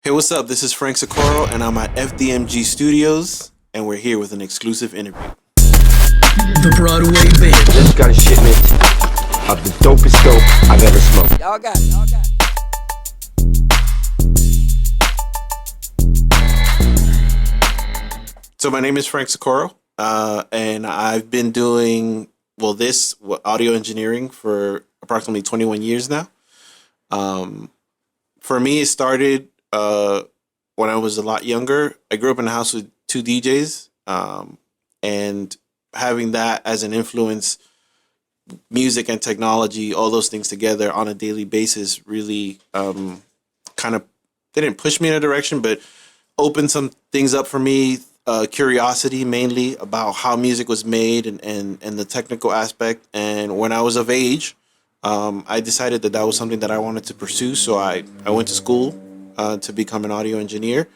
Hey, what's up? This is Frank Socorro, and I'm at FDMG Studios, and we're here with an exclusive interview. The Broadway Band. Just got a shipment of the dopest dope I've ever smoked. Y'all got it. Y'all got it. So my name is Frank Socorro, and I've been doing, this audio engineering for approximately 21 years now. For me, it started when I was a lot younger. I grew up in a house with two DJs, and having that as an influence, music and technology, all those things together on a daily basis really kind of, they didn't push me in a direction, but opened some things up for me. Curiosity mainly about how music was made and the technical aspect. And when I was of age, I decided that was something that I wanted to pursue. So I went to school to become an audio engineer.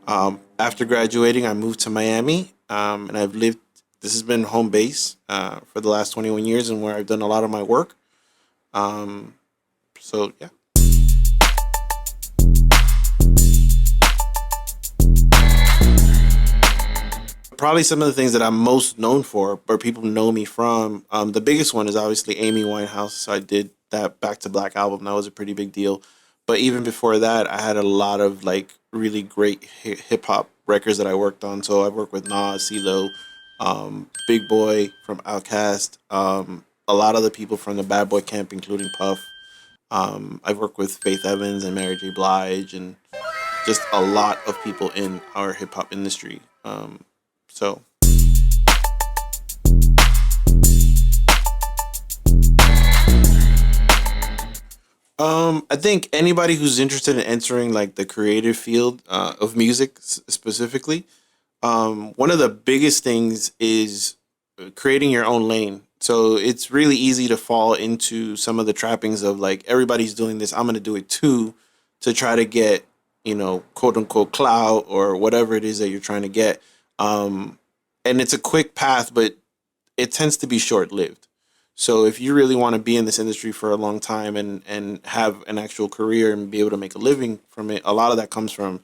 After graduating, I moved to Miami, and this has been home base for the last 21 years and where I've done a lot of my work. So, yeah. Probably some of the things that I'm most known for, or people know me from, the biggest one is obviously Amy Winehouse. So I did that Back to Black album. That was a pretty big deal. But even before that, I had a lot of like really great hip hop records that I worked on. So I've worked with Nas, CeeLo, Big Boy from Outkast, a lot of the people from the Bad Boy camp, including Puff. I've worked with Faith Evans and Mary J. Blige, and just a lot of people in our hip hop industry. So I think anybody who's interested in entering like the creative field of music specifically, one of the biggest things is creating your own lane. So it's really easy to fall into some of the trappings of like, everybody's doing this, I'm going to do it too, to try to get, quote unquote clout or whatever it is that you're trying to get. And it's a quick path, but it tends to be short lived. So if you really want to be in this industry for a long time and have an actual career and be able to make a living from it, a lot of that comes from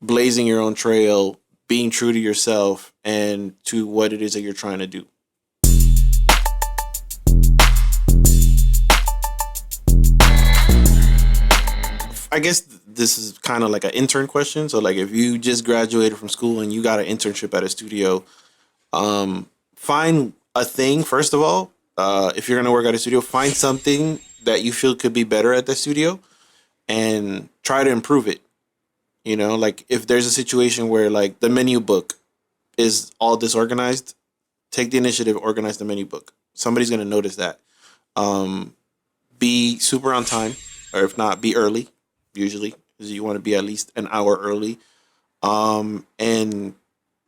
blazing your own trail, being true to yourself and to what it is that you're trying to do. I guess this is kind of like an intern question. So like if you just graduated from school and you got an internship at a studio, find a thing, first of all. If you're going to work at a studio, find something that you feel could be better at the studio and try to improve it. Like if there's a situation where like the menu book is all disorganized, take the initiative, organize the menu book. Somebody's going to notice that. Be super on time, or if not, be early, usually, because you want to be at least an hour early. And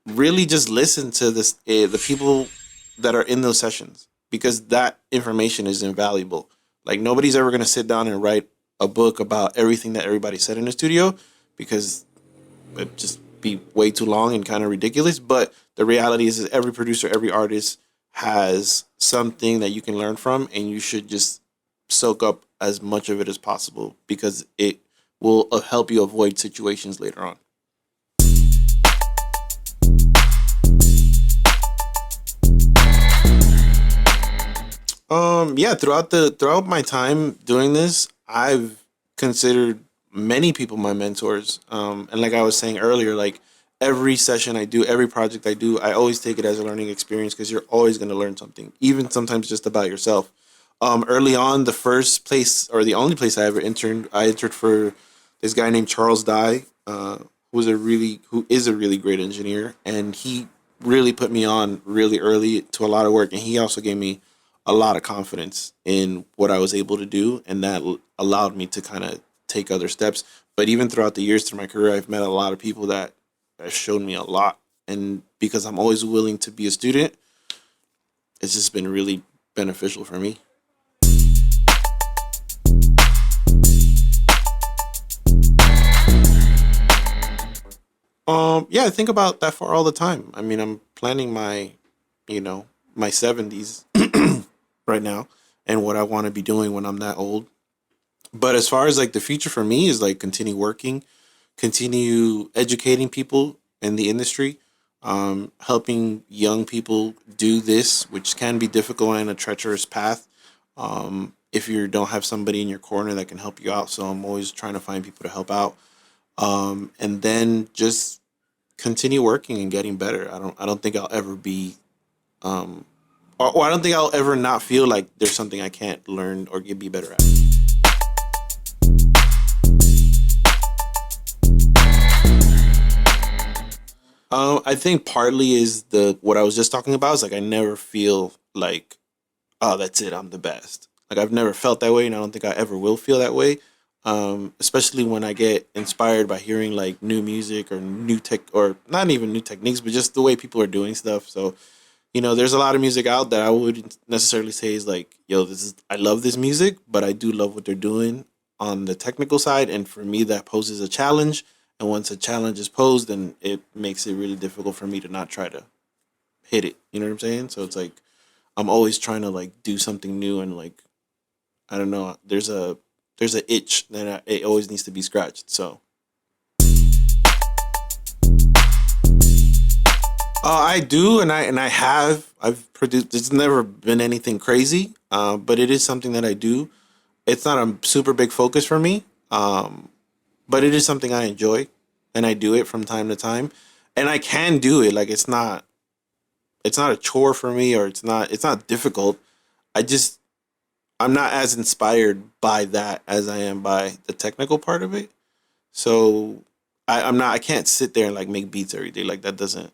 really just listen to the people that are in those sessions, because that information is invaluable. Like nobody's ever going to sit down and write a book about everything that everybody said in the studio, because it'd just be way too long and kind of ridiculous. But the reality is every producer, every artist has something that you can learn from, and you should just soak up as much of it as possible, because it will help you avoid situations later on. Throughout my time doing this, I've considered many people my mentors. And like I was saying earlier, like every session I do, every project I do, I always take it as a learning experience, because you're always going to learn something, even sometimes just about yourself. Early on, the first place or the only place I ever interned, I entered for this guy named Charles Dye, who is a really great engineer, and he really put me on really early to a lot of work, and he also gave me a lot of confidence in what I was able to do, and that allowed me to kind of take other steps. But even throughout the years through my career, I've met a lot of people that have shown me a lot, and because I'm always willing to be a student, it's just been really beneficial for me. I think about that for all the time. I mean, I'm planning my 70s right now and what I want to be doing when I'm that old. But as far as like the future for me is like continue working, continue educating people in the industry, helping young people do this, which can be difficult and a treacherous path. If you don't have somebody in your corner that can help you out, so I'm always trying to find people to help out, and then just continue working and getting better. I don't think I'll ever be, or I don't think I'll ever not feel like there's something I can't learn or get be better at. I think partly is the what I was just talking about. Is like I never feel like, oh, that's it, I'm the best. Like I've never felt that way, and I don't think I ever will feel that way. Especially when I get inspired by hearing like new music or new tech, or not even new techniques, but just the way people are doing stuff. So, there's a lot of music out that I wouldn't necessarily say is like, yo, I love this music, but I do love what they're doing on the technical side. And for me, that poses a challenge. And once a challenge is posed, then it makes it really difficult for me to not try to hit it. You know what I'm saying? So it's like I'm always trying to like do something new, and like I don't know. There's a itch that it always needs to be scratched. So I do, and I have. I've produced. It's never been anything crazy, but it is something that I do. It's not a super big focus for me, but it is something I enjoy, and I do it from time to time, and I can do it. Like it's not a chore for me, or it's not difficult. I just I'm not as inspired by that as I am by the technical part of it. So I can't sit there and like make beats every day. Like that doesn't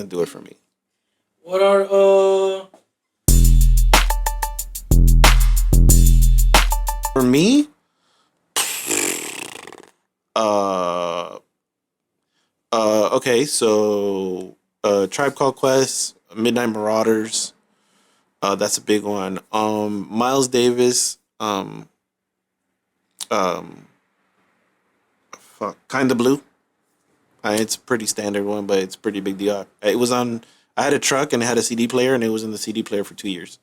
do it for me. What are For me, uh okay, so Tribe Called Quest, Midnight Marauders, that's a big one. Miles Davis, um fuck, Kinda Blue. It's a pretty standard one, but it's a pretty big deal. It was on. I had a truck and it had a CD player, and it was in the CD player for 2 years.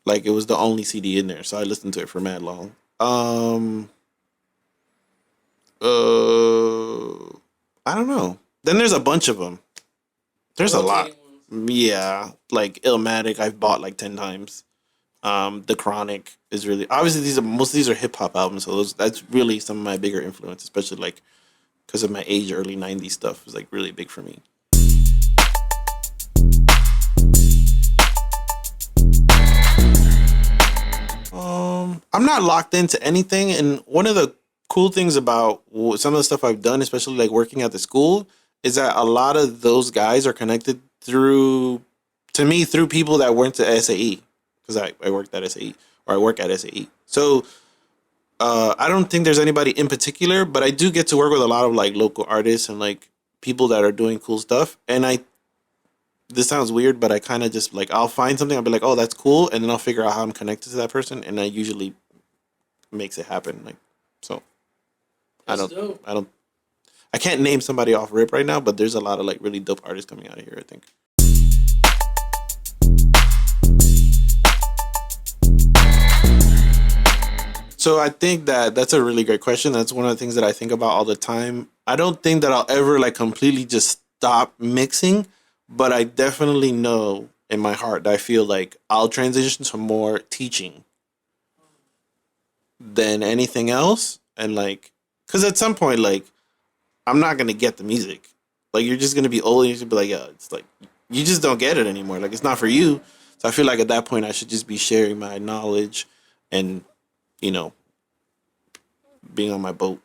Like it was the only CD in there, so I listened to it for mad long. Uh, I don't know. Then there's a bunch of them. There's a lot. rotating ones? Yeah, like Illmatic, I've bought like 10 times. The Chronic is really obviously most of these are hip hop albums, so that's really some of my bigger influence, especially like because of my age. Early '90s stuff was like really big for me. I'm not locked into anything, and one of the cool things about some of the stuff I've done, especially like working at the school, is that a lot of those guys are connected to me through people that went to SAE, because I worked at SAE, or I work at SAE. So I don't think there's anybody in particular, but I do get to work with a lot of like local artists and like people that are doing cool stuff. And this sounds weird, but I kind of just like I'll find something, I'll be like, oh, that's cool, and then I'll figure out how I'm connected to that person, and I usually makes it happen. Like so, I That's don't, dope. I don't, I can't name somebody off rip right now, but there's a lot of like really dope artists coming out of here, I think. So I think that's a really great question. That's one of the things that I think about all the time. I don't think that I'll ever like completely just stop mixing, but I definitely know in my heart that I feel like I'll transition to more teaching than anything else. And like, because at some point, like, I'm not gonna get the music. Like, you're just gonna be old and you're just gonna be like, yeah, it's like you just don't get it anymore. Like, it's not for you. So I feel like at that point, I should just be sharing my knowledge and you know being on my boat.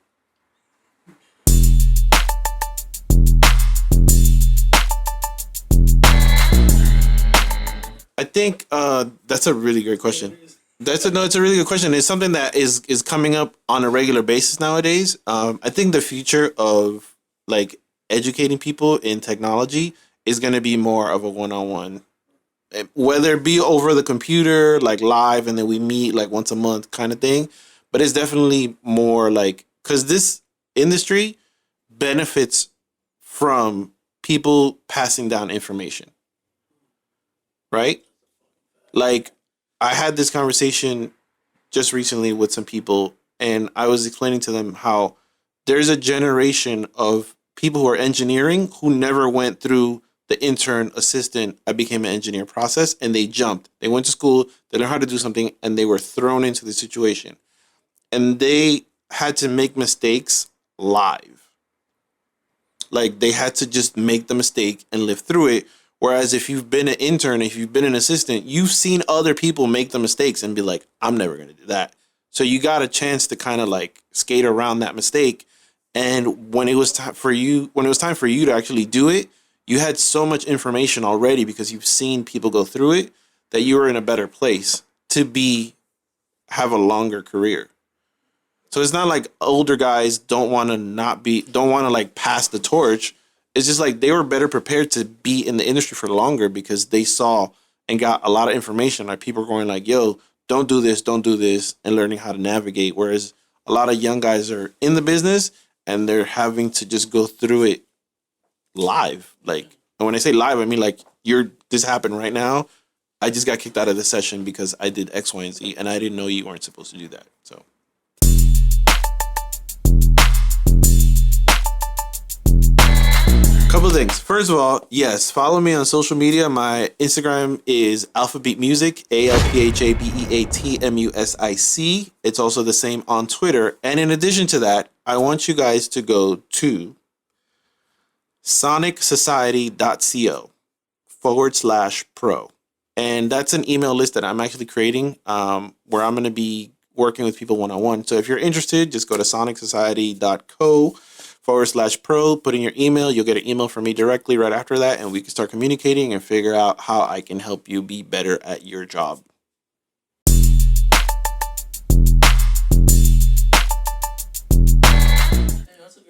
I think that's a really great question. It's a really good question. It's something that is coming up on a regular basis nowadays. I think the future of like educating people in technology is going to be more of a one-on-one, whether it be over the computer, like live, and then we meet like once a month kind of thing. But it's definitely more like because this industry benefits from people passing down information, right? Like I had this conversation just recently with some people, and I was explaining to them how there's a generation of people who are engineering who never went through the intern, assistant, I became an engineer process, and they jumped. They went to school, they learned how to do something, and they were thrown into the situation. And they had to make mistakes live. Like, they had to just make the mistake and live through it. Whereas if you've been an intern, if you've been an assistant, you've seen other people make the mistakes and be like, I'm never going to do that. So you got a chance to kind of like skate around that mistake. And when it was time for you, to actually do it, you had so much information already because you've seen people go through it that you were in a better place to have a longer career. So it's not like older guys don't want to like pass the torch. It's just like they were better prepared to be in the industry for longer because they saw and got a lot of information. Like people going like, yo, don't do this, and learning how to navigate. Whereas a lot of young guys are in the business and they're having to just go through it live. Like, and when I say live, I mean like this happened right now. I just got kicked out of the session because I did X, Y, and Z, and I didn't know you weren't supposed to do that. So. Couple of things. First of all, yes, follow me on social media. My Instagram is Alphabeat Music, ALPHABEATMUSIC. It's also the same on Twitter. And in addition to that, I want you guys to go to sonicsociety.co/pro. And that's an email list that I'm actually creating where I'm going to be working with people one-on-one. So if you're interested, just go to sonicsociety.co/pro, put in your email. You'll get an email from me directly right after that, and we can start communicating and figure out how I can help you be better at your job.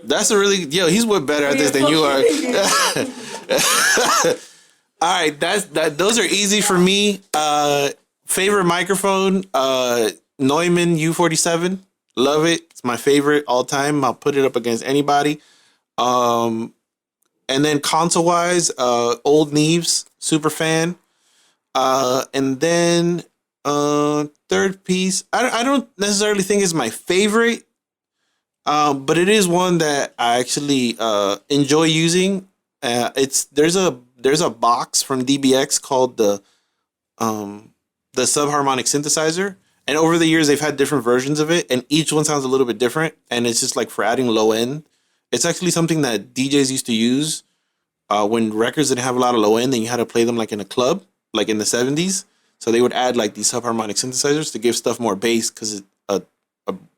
That's a really, he's way better at this than you are. All right, those are easy for me. Favorite microphone, Neumann U47. Love it. It's my favorite all time. I'll put it up against anybody. And then console wise, Old Neves, super fan. And then third piece, I don't necessarily think is my favorite, but it is one that I actually enjoy using. There's a box from DBX called the subharmonic synthesizer. And over the years, they've had different versions of it, and each one sounds a little bit different. And it's just like for adding low end. It's actually something that DJs used to use when records didn't have a lot of low end, and you had to play them like in a club, like in the 70s. So they would add like these subharmonic synthesizers to give stuff more bass because a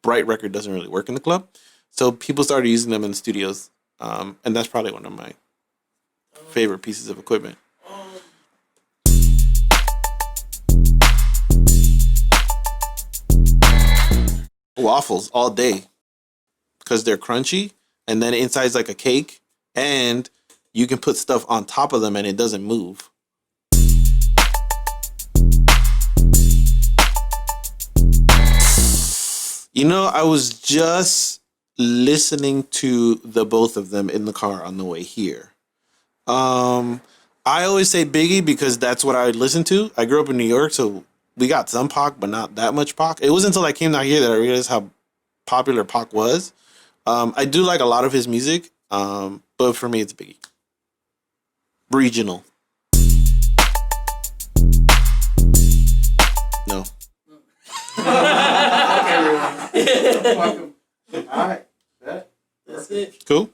bright record doesn't really work in the club. So people started using them in the studios, and that's probably one of my favorite pieces of equipment. Waffles all day because they're crunchy, and then inside's like a cake, and you can put stuff on top of them and it doesn't move. I was just listening to the both of them in the car on the way here. I always say Biggie because that's what I would listen to. I grew up in New York, so we got some Pac, but not that much Pac. It wasn't until I came down here that I realized how popular Pac was. I do like a lot of his music, but for me, it's Biggie. Regional. No. Fuck everyone. Fuck 'em. All right. Cool.